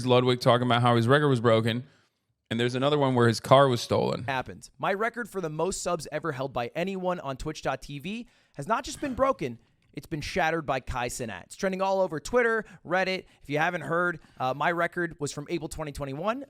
is Ludwig talking about how his record was broken. And there's another one where his car was stolen. Happened. My record for the most subs ever held by anyone on Twitch.tv has not just been broken, it's been shattered by KaiCenat. It's trending all over Twitter, Reddit. If you haven't heard, my record was from April 2021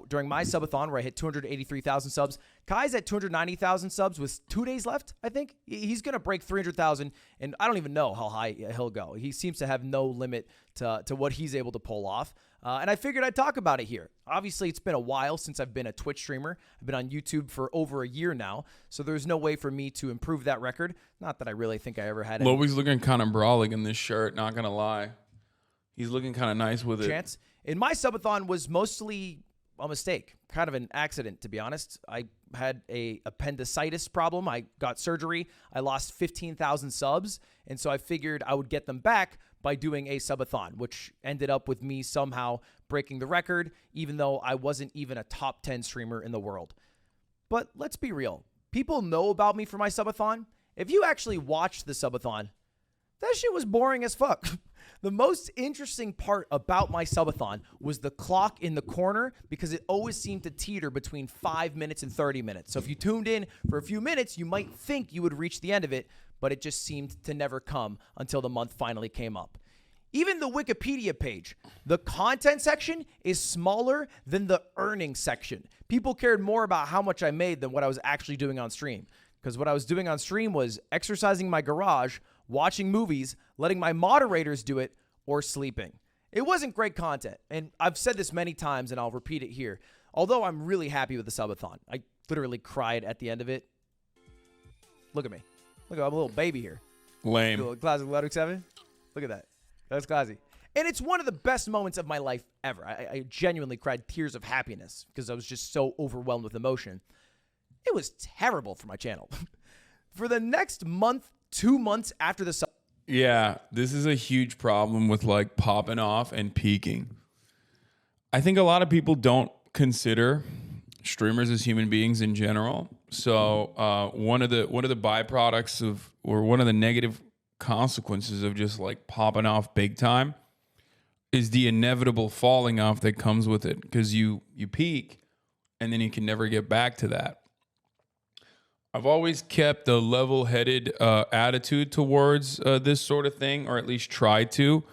during my subathon where I hit 283,000 subs. Kai's at 290,000 subs with 2 days left, I think. He's going to break 300,000, and I don't even know how high he'll go. He seems to have no limit to what he's able to pull off. And I figured I'd talk about it here. Obviously, it's been a while since I've been a Twitch streamer. I've been on YouTube for over a year now, so there's no way for me to improve that record. Not that I really think I ever had any Ludwig's looking kind of brawling in this shirt, not going to lie. He's looking kind of nice with chance. And my subathon was mostly a mistake, kind of an accident, to be honest. I had a appendicitis problem. I got surgery. I lost 15,000 subs, and so I figured I would get them back by doing a subathon, which ended up with me somehow breaking the record, even though I wasn't even a top 10 streamer in the world. But let's be real. People know about me for my subathon. If you actually watched the subathon, that shit was boring as fuck. The most interesting part about my subathon was the clock in the corner because it always seemed to teeter between 5 minutes and 30 minutes. So if you tuned in for a few minutes, you might think you would reach the end of it, but it just seemed to never come until the month finally came up. Even the Wikipedia page, the content section is smaller than the earnings section. People cared more about how much I made than what I was actually doing on stream. Because what I was doing on stream was exercising my garage, watching movies, letting my moderators do it, or sleeping. It wasn't great content. And I've said this many times, and I'll repeat it here. Although I'm really happy with the subathon. I literally cried at the end of it. Look at me. Look, I'm a little baby here. Lame. Little classic Ludwig 7. Look at that. That's classy. And it's one of the best moments of my life ever. I genuinely cried tears of happiness because I was just so overwhelmed with emotion. It was terrible for my channel. For the next month, 2 months after the Yeah, this is a huge problem with like popping off and peaking. I think a lot of people don't consider streamers as human beings in general. So one of the byproducts of, or one of the negative consequences of just like popping off big time is the inevitable falling off that comes with it, because you peak and then you can never get back to that. I've always kept a level-headed attitude towards this sort of thing, or at least tried to,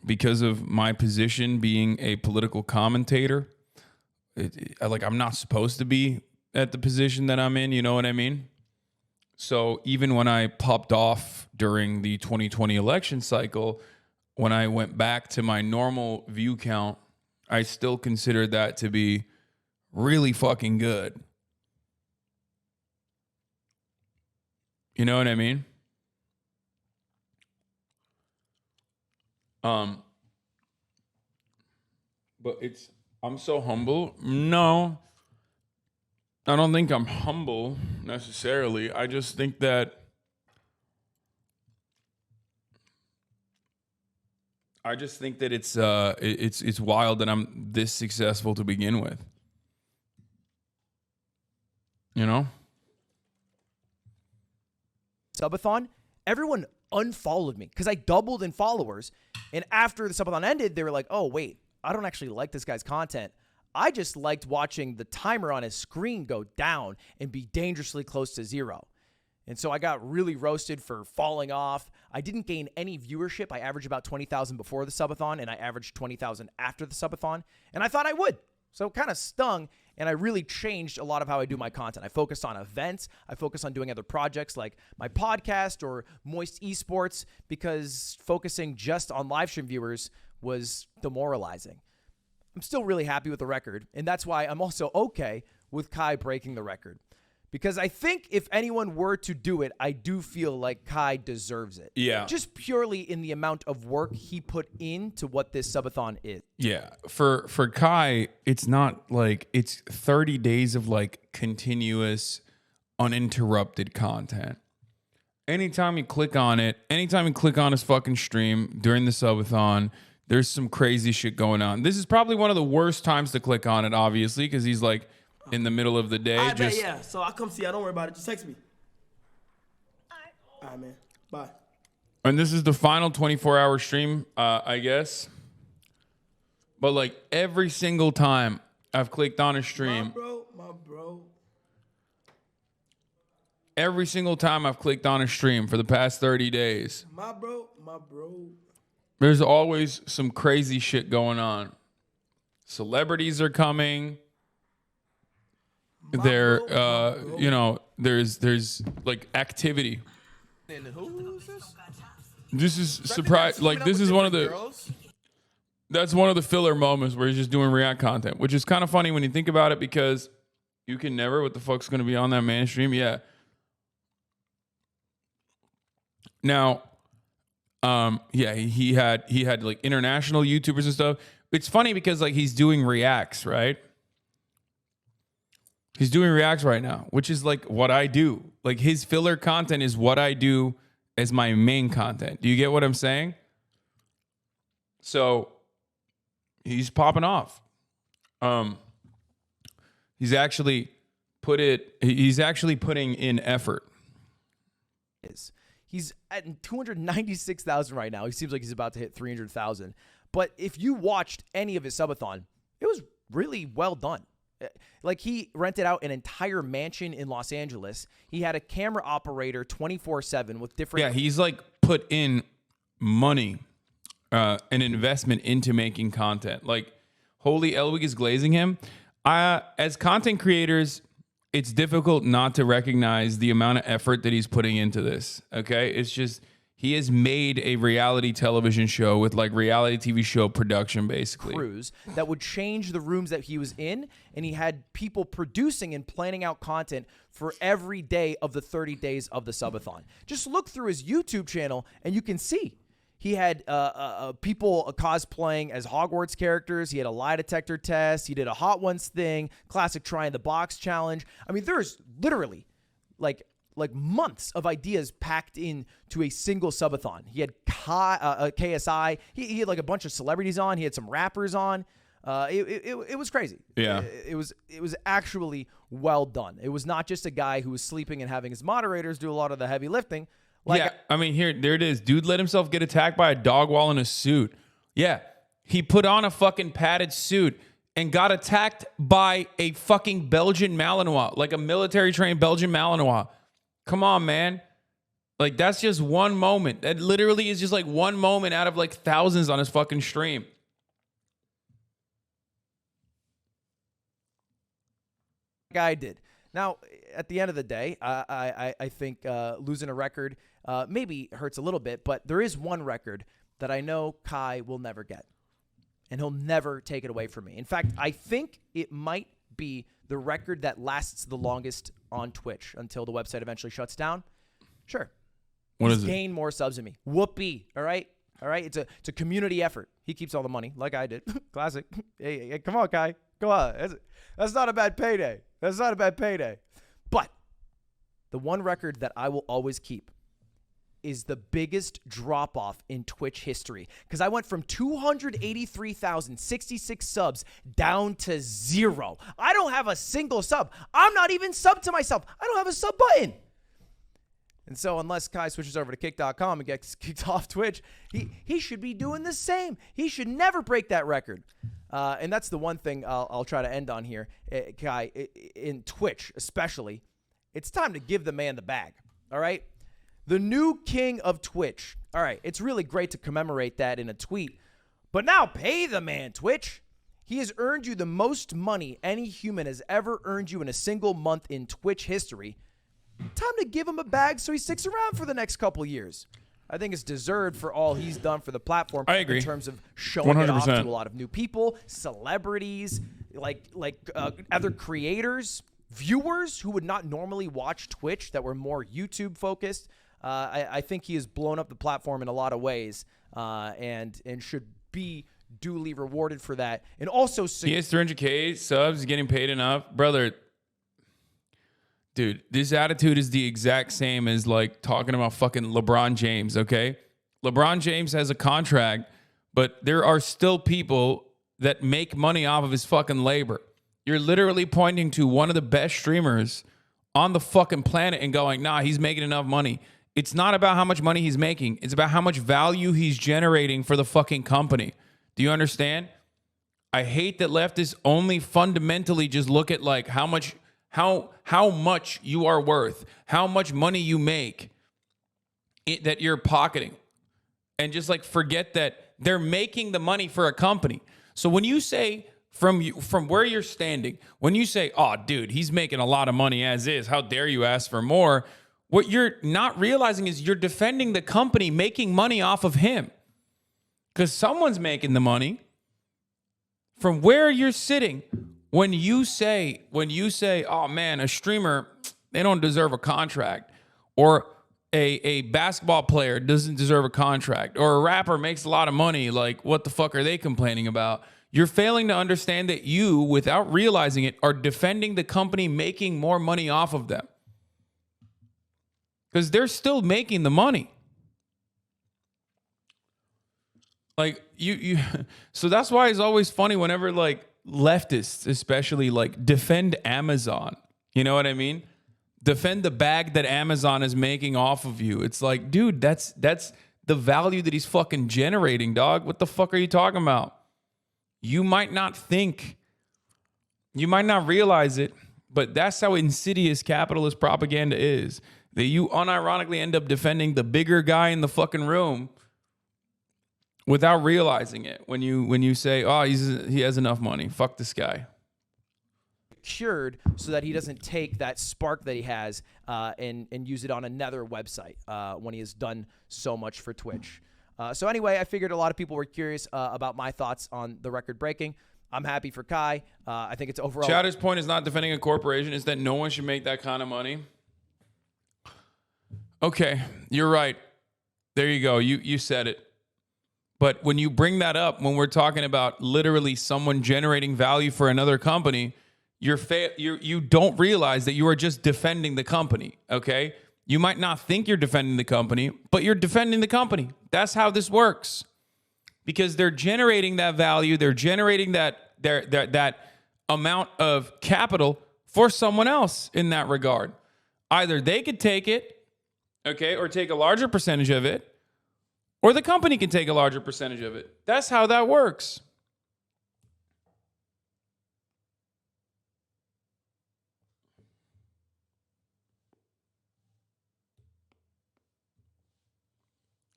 because of my position being a political commentator. I'm not supposed to be at the position that I'm in, you know what I mean? So even when I popped off during the 2020 election cycle, when I went back to my normal view count, I still considered that to be really fucking good. You know what I mean? But I'm so humble. No, I don't think I'm humble necessarily. I just think that it's wild that I'm this successful to begin with. You know? subathon, everyone unfollowed me because I doubled in followers. And after the subathon ended, they were like, oh, wait, I don't actually like this guy's content. I just liked watching the timer on his screen go down and be dangerously close to zero. And so I got really roasted for falling off. I didn't gain any viewership. I averaged about 20,000 before the subathon, and I averaged 20,000 after the subathon. And I thought I would. So it kind of stung, and I really changed a lot of how I do my content. I focused on events. I focused on doing other projects like my podcast or Moist Esports, because focusing just on live stream viewers was demoralizing. I'm still really happy with the record, and that's why I'm also okay with Kai breaking the record. Because I think if anyone were to do it, I do feel like Kai deserves it. Yeah. Just purely in the amount of work he put into what this subathon is. Yeah. For Kai, it's not like it's 30 days of like continuous, uninterrupted content. Anytime you click on his fucking stream during the subathon, there's some crazy shit going on. This is probably one of the worst times to click on it, obviously, because he's like in the middle of the day. I bet, yeah. So I'll come see you. Don't worry about it. Just text me. All right, man. Bye. And this is the final 24-hour stream, I guess. but like every single time I've clicked on a stream, My bro. every single time I've clicked on a stream for the past 30 days, My bro. there's always some crazy shit going on. Celebrities are coming. There's like activity. And who's this? This is surprise. Like this is one of the. That's one of the filler moments where he's just doing react content, which is kind of funny when you think about it because you can never. What the fuck's going to be on that mainstream? Yeah. Now, he had like international YouTubers and stuff. It's funny because like he's doing reacts, right? He's doing reacts right now, which is like what I do. Like his filler content is what I do as my main content. Do you get what I'm saying? So he's popping off. He's actually putting in effort. He's at 296,000 right now. He seems like he's about to hit 300,000. But if you watched any of his subathon, it was really well done. Like he rented out an entire mansion in Los Angeles. He had a camera operator 24/7 with different. Yeah, he's like put in money, an investment into making content. Like, holy Elwig is glazing him. As content creators, it's difficult not to recognize the amount of effort that he's putting into this. Okay, it's just he has made a reality television show with like reality TV show production, basically. Crews that would change the rooms that he was in, and he had people producing and planning out content for every day of the 30 days of the subathon. Just look through his YouTube channel, and you can see he had people cosplaying as Hogwarts characters. He had a lie detector test. He did a Hot Ones thing, classic try in the box challenge. I mean, there's literally like months of ideas packed into a single subathon. He had KSI. He had like a bunch of celebrities on. He had some rappers on. It was crazy. Yeah. It was actually well done. It was not just a guy who was sleeping and having his moderators do a lot of the heavy lifting. Like, yeah, I mean, there it is. Dude let himself get attacked by a dog while in a suit. Yeah, he put on a fucking padded suit and got attacked by a fucking Belgian Malinois, like a military-trained Belgian Malinois. Come on, man. Like, that's just one moment. That literally is just like one moment out of like thousands on his fucking stream. Guy did. Now, at the end of the day, I think losing a record maybe hurts a little bit, but there is one record that I know Kai will never get, and he'll never take it away from me. In fact, I think it might be the record that lasts the longest on Twitch until the website eventually shuts down. Sure. What He's is it? gained more subs than me. Whoopee. All right. It's a community effort. He keeps all the money, like I did. Classic. Hey, come on, Kai. Come on. That's not a bad payday. That's not a bad payday. But the one record that I will always keep is the biggest drop-off in Twitch history. Because I went from 283,066 subs down to 0. I don't have a single sub. I'm not even subbed to myself. I don't have a sub button. And so unless Kai switches over to kick.com and gets kicked off Twitch, he should be doing the same. He should never break that record. And that's the one thing I'll try to end on here, Kai, in Twitch especially. It's time to give the man the bag, all right? The new king of Twitch. All right, it's really great to commemorate that in a tweet, but now pay the man, Twitch. He has earned you the most money any human has ever earned you in a single month in Twitch history. Time to give him a bag so he sticks around for the next couple years. I think it's deserved for all he's done for the platform. I agree. In terms of showing it off to 100%. a lot of new people, celebrities, like other creators, viewers who would not normally watch Twitch that were more YouTube focused. I think he has blown up the platform in a lot of ways, and should be duly rewarded for that. And also, He has 300K subs, getting paid enough. Brother, dude, this attitude is the exact same as like talking about fucking LeBron James, okay? LeBron James has a contract, but there are still people that make money off of his fucking labor. You're literally pointing to one of the best streamers on the fucking planet and going, nah, he's making enough money. It's not about how much money he's making. It's about how much value he's generating for the fucking company. Do you understand? I hate that leftists only fundamentally just look at like how much you are worth, how much money you make that you're pocketing, and just like forget that they're making the money for a company. So when you say from where you're standing, when you say, "Oh, dude, he's making a lot of money as is. How dare you ask for more?" What you're not realizing is you're defending the company making money off of him, because someone's making the money. From where you're sitting, when you say, "Oh man, a streamer, they don't deserve a contract," or a basketball player doesn't deserve a contract, or a rapper makes a lot of money, like what the fuck are they complaining about? You're failing to understand that you, without realizing it, are defending the company making more money off of them. Because they're still making the money. Like you so that's why it's always funny whenever like leftists especially like defend Amazon. You know what I mean? Defend the bag that Amazon is making off of you. It's like, dude, that's the value that he's fucking generating, dog. What the fuck are you talking about? You might not realize it, but that's how insidious capitalist propaganda is. That you unironically end up defending the bigger guy in the fucking room without realizing it. When you say, "Oh, he has enough money. Fuck this guy." Cured so that he doesn't take that spark that he has and use it on another website when he has done so much for Twitch. So anyway, I figured a lot of people were curious about my thoughts on the record breaking. I'm happy for Kai. I think it's overall. Chowder's point is not defending a corporation. It's that no one should make that kind of money. Okay, you're right. There you go. You said it. But when you bring that up, when we're talking about literally someone generating value for another company, you don't realize that you are just defending the company, okay? You might not think you're defending the company, but you're defending the company. That's how this works. Because they're generating that value, they're generating that amount of capital for someone else in that regard. Either they could take it, okay, or take a larger percentage of it, or the company can take a larger percentage of it. That's how that works.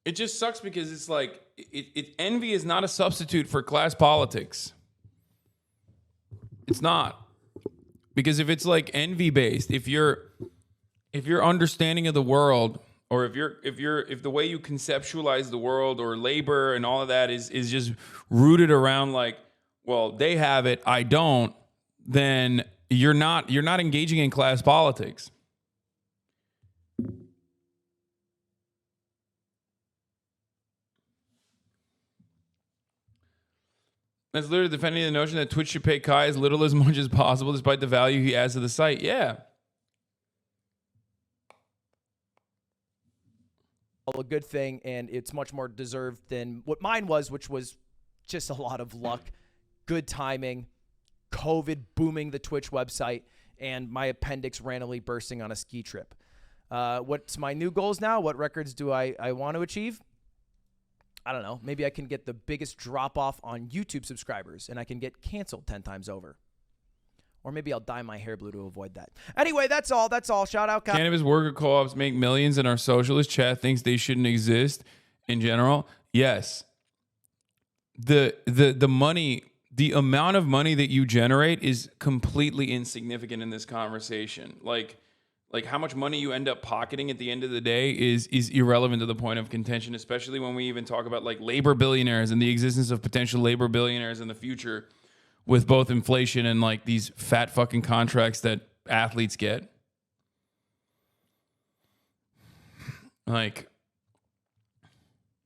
It just sucks because it's like envy is not a substitute for class politics. It's not. Because if it's like envy based, if your understanding of the world, or if the way you conceptualize the world or labor and all of that is just rooted around like, well, they have it, I don't, then you're not engaging in class politics. That's literally defending the notion that Twitch should pay Kai as little as much as possible despite the value he adds to the site. Yeah. A good thing, and it's much more deserved than what mine was, which was just a lot of luck, good timing, COVID booming the Twitch website, and my appendix randomly bursting on a ski trip. What's my new goals now? What records do I want to achieve? I don't know. Maybe I can get the biggest drop off on YouTube subscribers and I can get canceled 10 times over. Or maybe I'll dye my hair blue to avoid that. Anyway, that's all. Shout out. Cannabis worker co-ops make millions and our socialist chat thinks they shouldn't exist in general. Yes. The money, the amount of money that you generate is completely insignificant in this conversation. Like how much money you end up pocketing at the end of the day is irrelevant to the point of contention, especially when we even talk about like labor billionaires and the existence of potential labor billionaires in the future with both inflation and like these fat fucking contracts that athletes get. Like,